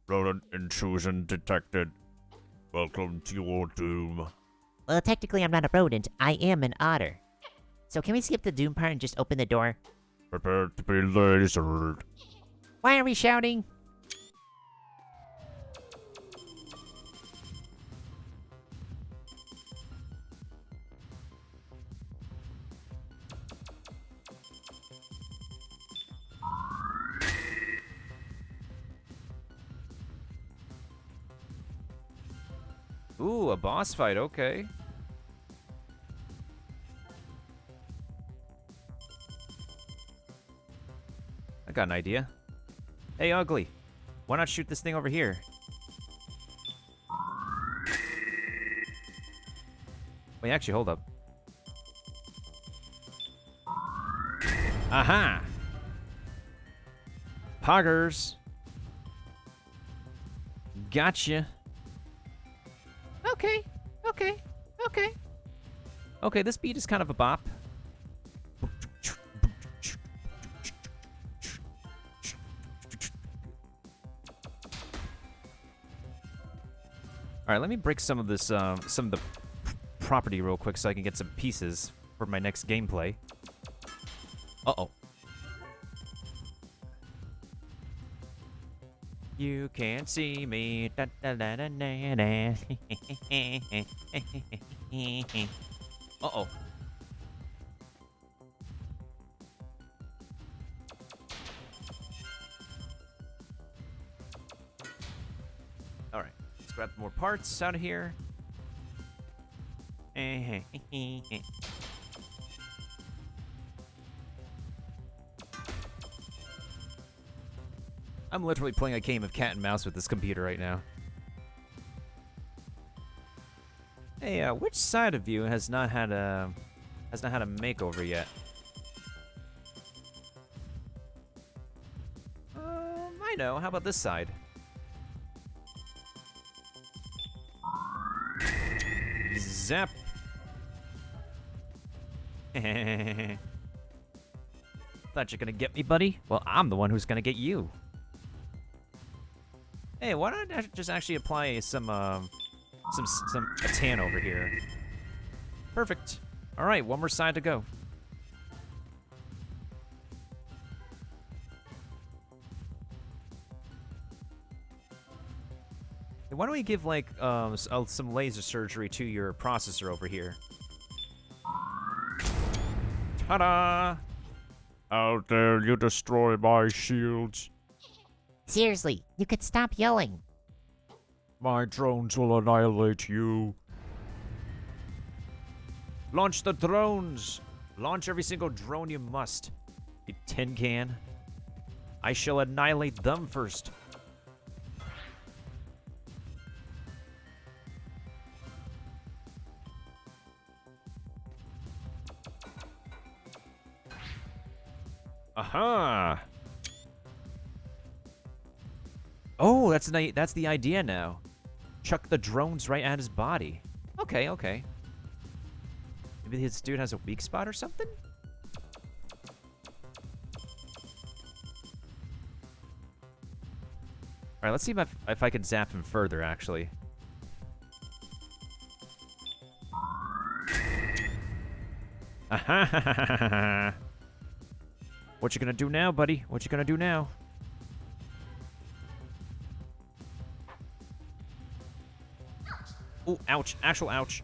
Speaker 3: Rodent intrusion detected. Welcome to your doom.
Speaker 2: Well, technically I'm not a rodent. I am an otter. So can we skip the doom part and just open the door?
Speaker 3: Prepare to be lasered.
Speaker 2: Why are we shouting?
Speaker 1: Ooh, a boss fight, okay. I got an idea. Hey, Ugly. Why not shoot this thing over here? Wait, actually, hold up. Aha! Poggers. Gotcha. Okay, okay, okay. Okay, this beat is kind of a bop. All right, let me break some of this, some of the property real quick so I can get some pieces for my next gameplay. Uh-oh. You can't see me. Da, da, da, da, da, da. Uh-oh. parts out of here. I'm literally playing a game of cat and mouse with this computer right now. Hey, which side of you has not had a makeover yet? I know. How about this side? Zap. Thought you're gonna get me, buddy? Well, I'm the one who's gonna get you. Hey, why don't I just actually apply some a tan over here? Perfect. All right, one more side to go. Hey, why don't we give like some laser surgery to your processor over here? Ta-da!
Speaker 3: How dare you destroy my shields?
Speaker 2: Seriously, you could stop yelling.
Speaker 3: My drones will annihilate you.
Speaker 1: Launch the drones! Launch every single drone you must. You tin can. I shall annihilate them first. Aha! Oh, that's the idea now. Chuck the drones right at his body. Okay, okay. Maybe this dude has a weak spot or something? Alright, let's see if I can zap him further, actually. Aha! What you gonna do now, buddy? What you gonna do now? Ooh, ouch. Actual ouch.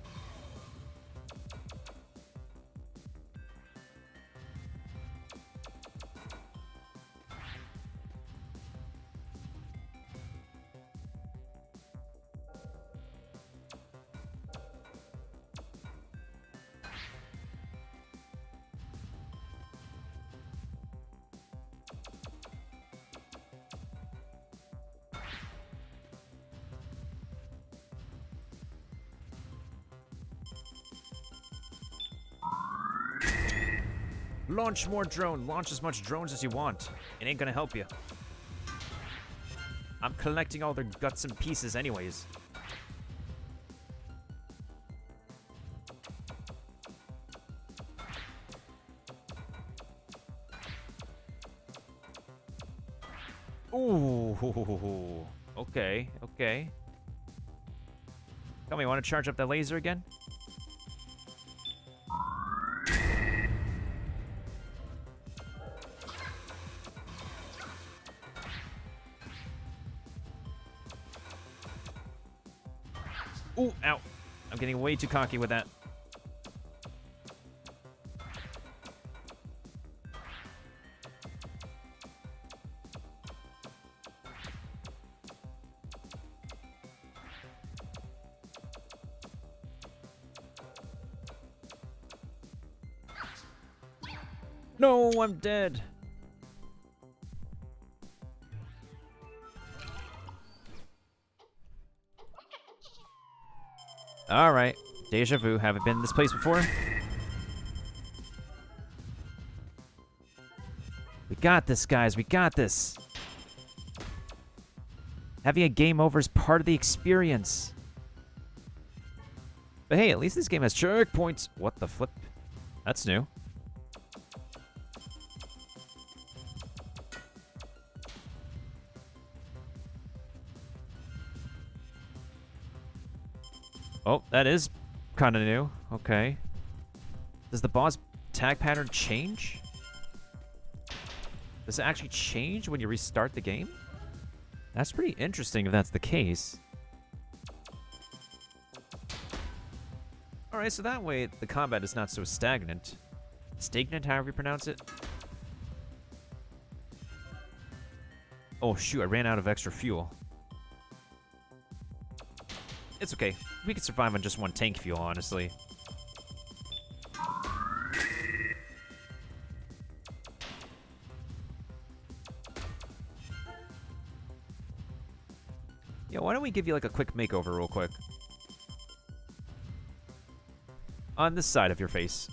Speaker 1: Launch more drone. Launch as much drones as you want. It ain't gonna help you. I'm collecting all their guts and pieces anyways. Ooh. Okay, okay. Tell me, want to charge up that laser again? Ooh, ow. I'm getting way too cocky with that. No, I'm dead. Alright. Deja vu. Haven't been in this place before. We got this, guys. We got this. Having a game over is part of the experience. But hey, at least this game has checkpoints. What the flip? That's new. Oh, that is kind of new. Okay. Does the boss tag pattern change? Does it actually change when you restart the game? That's pretty interesting if that's the case. Alright, so that way the combat is not so stagnant. Stagnant, however you pronounce it. Oh shoot, I ran out of extra fuel. It's okay. We can survive on just one tank fuel, honestly. Yeah, why don't we give you like a quick makeover real quick? On this side of your face.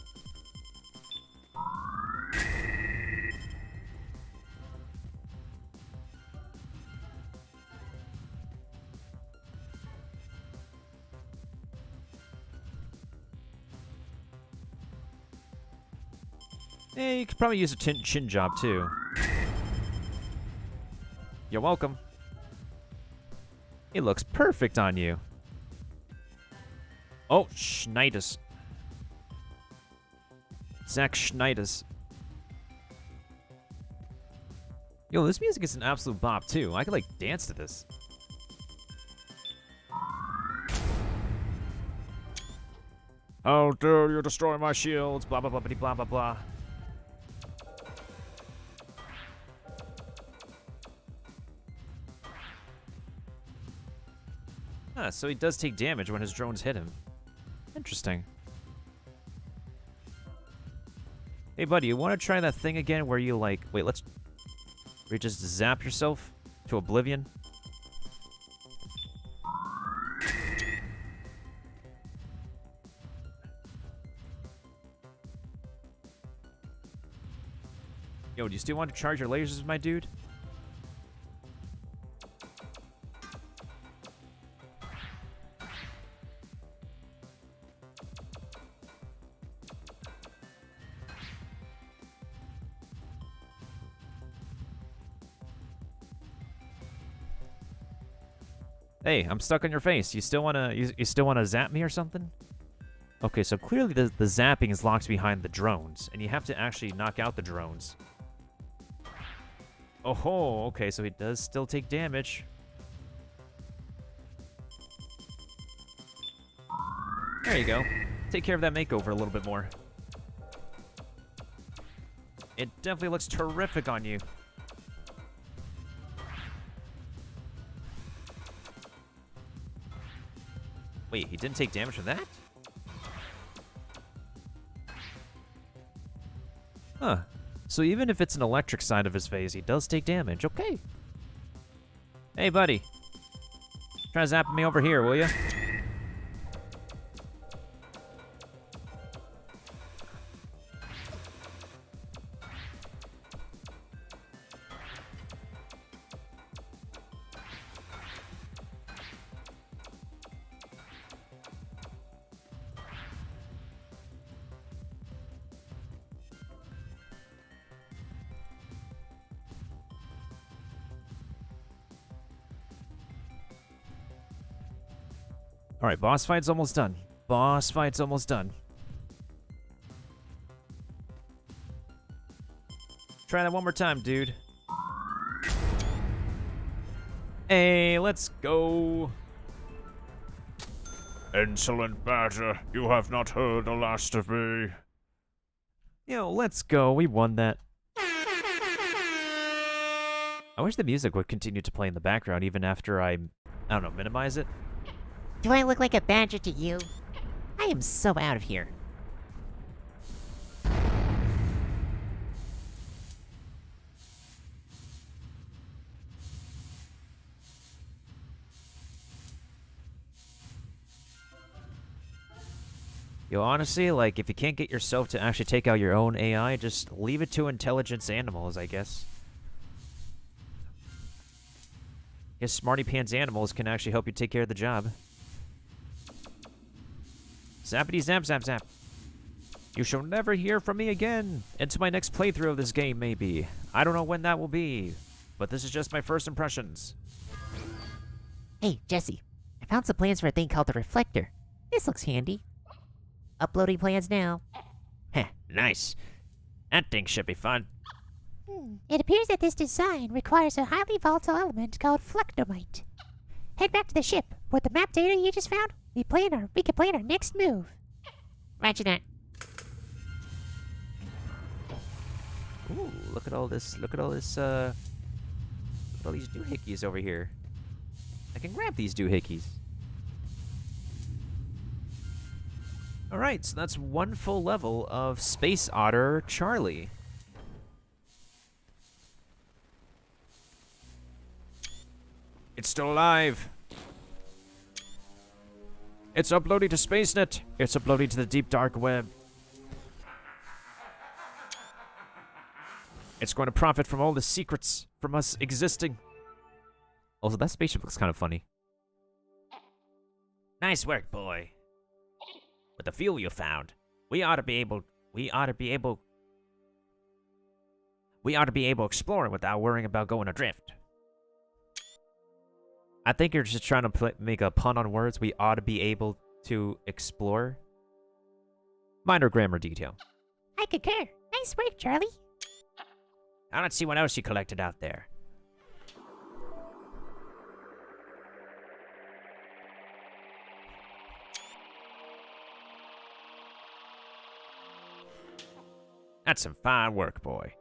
Speaker 1: Hey, you could probably use a chin job too. You're welcome. It looks perfect on you. Oh, Schneidus. Zack Schneidus. Yo, this music is an absolute bop too. I could like dance to this. How dare you destroy my shields? Blah blah blah blah blah blah. Ah, so he does take damage when his drones hit him. Interesting. Hey, buddy, you want to try that thing again where you, like... Wait, let's... Where you just zap yourself to oblivion? Yo, do you still want to charge your lasers, my dude? Hey, I'm stuck on your face. You still wanna you still wanna zap me or something? Okay, so clearly the zapping is locked behind the drones, and you have to actually knock out the drones. Oh ho, okay, so he does still take damage. There you go. Take care of that makeover a little bit more. It definitely looks terrific on you. Wait, he didn't take damage from that? Huh. So even if it's an electric side of his face, he does take damage. Okay. Hey, buddy. Try zapping me over here, will you? Alright, boss fight's almost done. Boss fight's almost done. Try that one more time, dude. Hey, let's go.
Speaker 3: Insolent badger, you have not heard the last of me.
Speaker 1: Yo, let's go. We won that. I wish the music would continue to play in the background even after I don't know, minimize it.
Speaker 2: Do I look like a badger to you? I am so out of here.
Speaker 1: Yo, honestly, like, if you can't get yourself to actually take out your own AI, just leave it to intelligence animals, I guess. Guess smarty pants animals can actually help you take care of the job. Zappity zap zap zap. You shall never hear from me again. Into my next playthrough of this game, maybe. I don't know when that will be, but this is just my first impressions.
Speaker 2: Hey, Jesse. I found some plans for a thing called the Reflector. This looks handy. Uploading plans now.
Speaker 3: Heh, nice. That thing should be fun.
Speaker 4: It appears that this design requires a highly volatile element called flectomite. Head back to the ship. With the map data you just found, we can plan our next move.
Speaker 2: Roger that.
Speaker 1: Ooh, look at all this, look at all this, look at all these doohickeys over here. I can grab these doohickeys. Alright, so that's one full level of Space Otter Charlie.
Speaker 3: It's still alive. It's uploading to SpaceNet.
Speaker 1: It's uploading to the deep dark web. It's going to profit from all the secrets from us existing. Also, that spaceship looks kind of funny.
Speaker 3: Nice work, boy. With the fuel you found, we ought to be able exploring without worrying about going adrift.
Speaker 1: I think you're just trying to make a pun on words. We ought to be able to explore. Minor grammar detail.
Speaker 4: I concur. Nice work, Charlie.
Speaker 3: Now let's see what else you collected out there. That's some fine work, boy.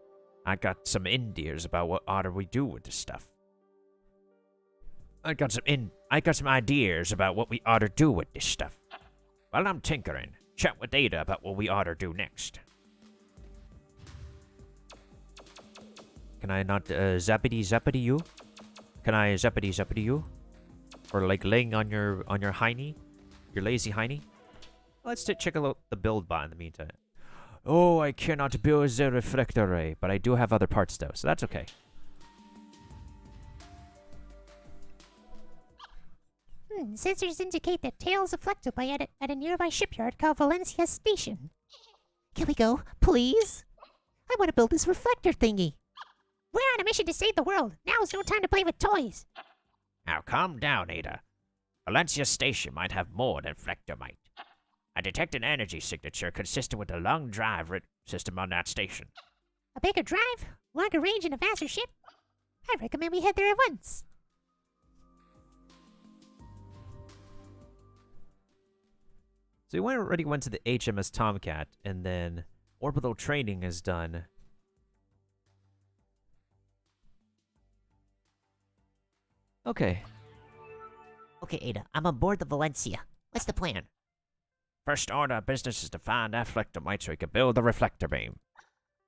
Speaker 3: I got some ideas about what oughta we do with this stuff. I got some ideas about what we ought to do with this stuff. While I'm tinkering, chat with Ada about what we ought to do next.
Speaker 1: Can I not zappity you? Can I zappity you? Or like laying on your hiney? Your lazy hiney? Let's check out the build bot in the meantime. Oh, I cannot build the reflector ray, but I do have other parts though, so that's okay.
Speaker 4: Sensors indicate that tails of Flectoby at a nearby shipyard called Valencia Station. Can we go, please? I want to build this reflector thingy. We're on a mission to save the world. Now's no time to play with toys.
Speaker 3: Now calm down, Ada. Valencia Station might have more than Flectomite. I detect an energy signature consistent with the long drive system on that station.
Speaker 4: A bigger drive, longer range, and a faster ship? I recommend we head there at once.
Speaker 1: So we already went to the HMS Tomcat, and then orbital training is done. Okay.
Speaker 2: Okay, Ada, I'm on board the Valencia. What's the plan?
Speaker 3: First order of business is to find that Flectomite so we can build the reflector beam.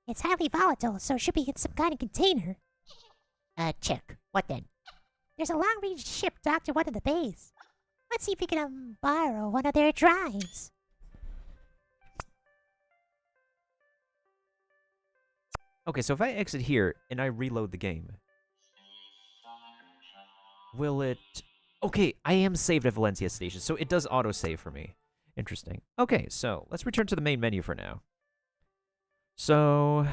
Speaker 4: It's highly volatile, so it should be in some kind of container.
Speaker 2: Check. What then?
Speaker 4: There's a long-range ship docked in one of the bays. Let's see if we can borrow one of their drives.
Speaker 1: Okay, so if I exit here and I reload the game, will it... Okay, I am saved at Valencia Station, so it does auto-save for me. Interesting. Okay, so let's return to the main menu for now. So...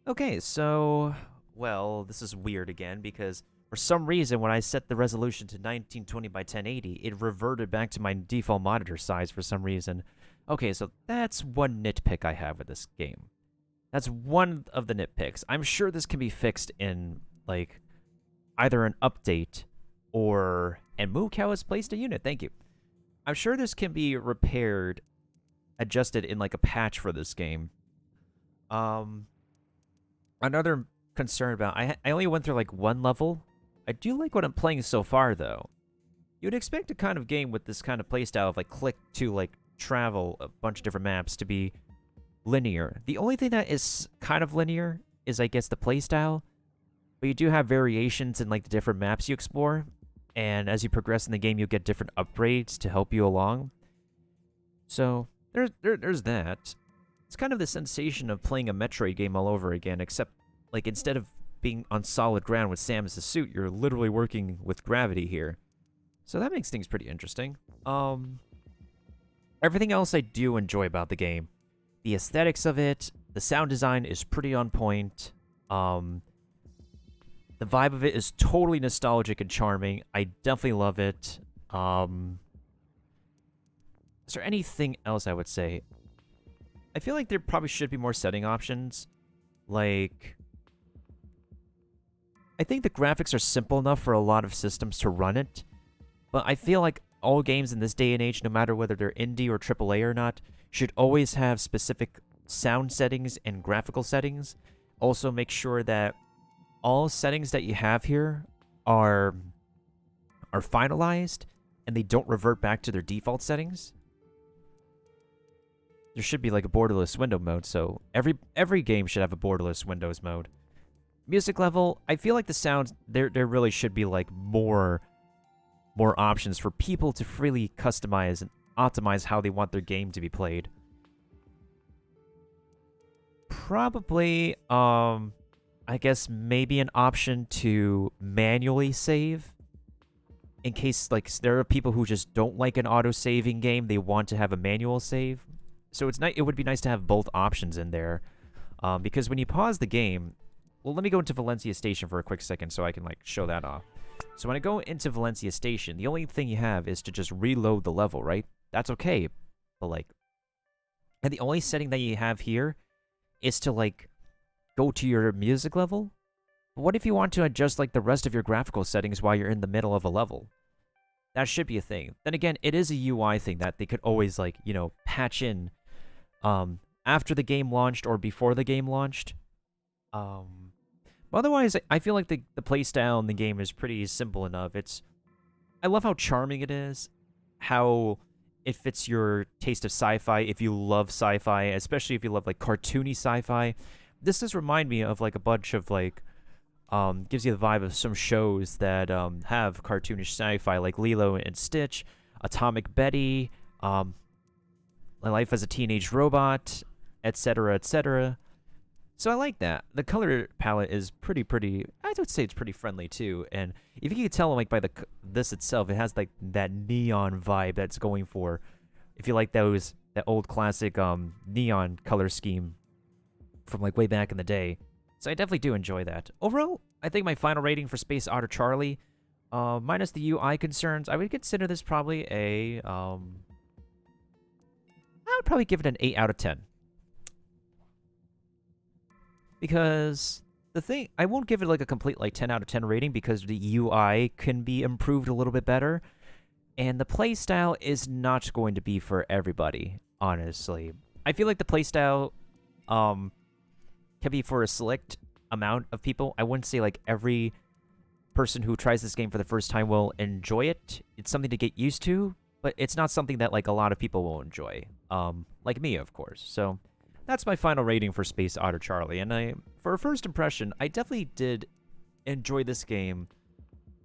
Speaker 1: Okay, so... Well, this is weird again, because for some reason, when I set the resolution to 1920 by 1080, it reverted back to my default monitor size for some reason. Okay, so that's one nitpick I have with this game. That's one of the nitpicks. I'm sure this can be fixed in, like, either an update or... And Moo Cow has placed a unit, thank you. I'm sure this can be repaired, adjusted in, like, a patch for this game. Another concern about... I only went through, like, one level. I do like what I'm playing so far, though. You'd expect a kind of game with this kind of playstyle of, like, click to, like, travel a bunch of different maps to be linear. The only thing that is kind of linear is, I guess, the playstyle. But you do have variations in, like, the different maps you explore. And as you progress in the game, you'll get different upgrades to help you along. So, there's that. It's kind of the sensation of playing a Metroid game all over again, except, like, instead of being on solid ground with Samus' suit, you're literally working with gravity here. So that makes things pretty interesting. Everything else I do enjoy about the game. The aesthetics of it, the sound design is pretty on point. The vibe of it is totally nostalgic and charming. I definitely love it. Is there anything else I would say? I feel like there probably should be more setting options. Like... I think the graphics are simple enough for a lot of systems to run it, but I feel like all games in this day and age, no matter whether they're indie or AAA or not, should always have specific sound settings and graphical settings. Also, make sure that all settings that you have here are are finalized and they don't revert back to their default settings, there should be like a borderless window mode. So every game should have a borderless windows mode. Music level, I feel like the sound there really should be like more options for people to freely customize and optimize how they want their game to be played. Probably, I guess maybe an option to manually save. In case, like, there are people who just don't like an auto-saving game. They want to have a manual save. So it would be nice to have both options in there. Because when you pause the game... Well, let me go into Valencia Station for a quick second so I can, like, show that off. So when I go into Valencia Station, the only thing you have is to just reload the level, right? That's okay. But, like... And the only setting that you have here is to, like, go to your music level. What if you want to adjust, like, the rest of your graphical settings while you're in the middle of a level? That should be a thing. Then again, it is a UI thing that they could always, like, you know, patch in after the game launched or before the game launched. Otherwise, I feel like the playstyle in the game is pretty simple enough. I love how charming it is, how it fits your taste of sci-fi if you love sci-fi, especially if you love, like, cartoony sci-fi. This does remind me of, like, a bunch of, like, gives you the vibe of some shows that have cartoonish sci-fi, like Lilo and Stitch, Atomic Betty, My Life as a Teenage Robot, etc., etc. So I like that. The color palette is pretty, I would say it's pretty friendly too. And if you can tell, like, by this itself, it has, like, that neon vibe that's going for, if you like that old classic neon color scheme from, like, way back in the day. So I definitely do enjoy that. Overall, I think my final rating for Space Otter Charlie, minus the UI concerns, I would consider this probably I would probably give it an 8 out of 10. Because I won't give it, like, a complete, like, 10 out of 10 rating because the UI can be improved a little bit better. And the playstyle is not going to be for everybody, honestly. I feel like the playstyle, can be for a select amount of people. I wouldn't say, like, every person who tries this game for the first time will enjoy it. It's something to get used to, but it's not something that, like, a lot of people will enjoy. Like me, of course. So that's my final rating for Space Otter Charlie. And for a first impression, I definitely did enjoy this game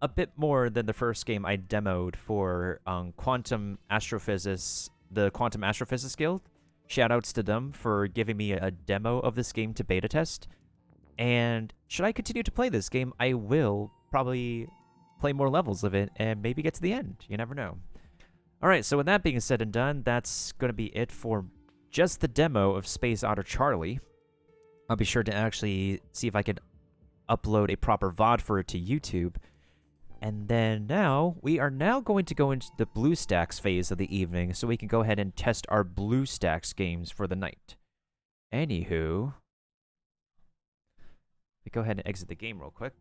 Speaker 1: a bit more than the first game I demoed for Quantum Astrophysics, the Quantum Astrophysics Guild. Shoutouts to them for giving me a demo of this game to beta test. And should I continue to play this game, I will probably play more levels of it and maybe get to the end. You never know. Alright, so with that being said and done, that's going to be it for just the demo of Space Otter Charlie. I'll be sure to actually see if I can upload a proper VOD for it to YouTube. And then we are now going to go into the BlueStacks phase of the evening, so we can go ahead and test our BlueStacks games for the night. Anywho, we go ahead and exit the game real quick.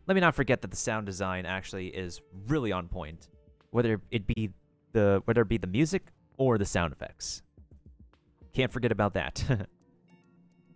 Speaker 1: Let me not forget that the sound design actually is really on point, whether it be the music or the sound effects. Can't forget about that.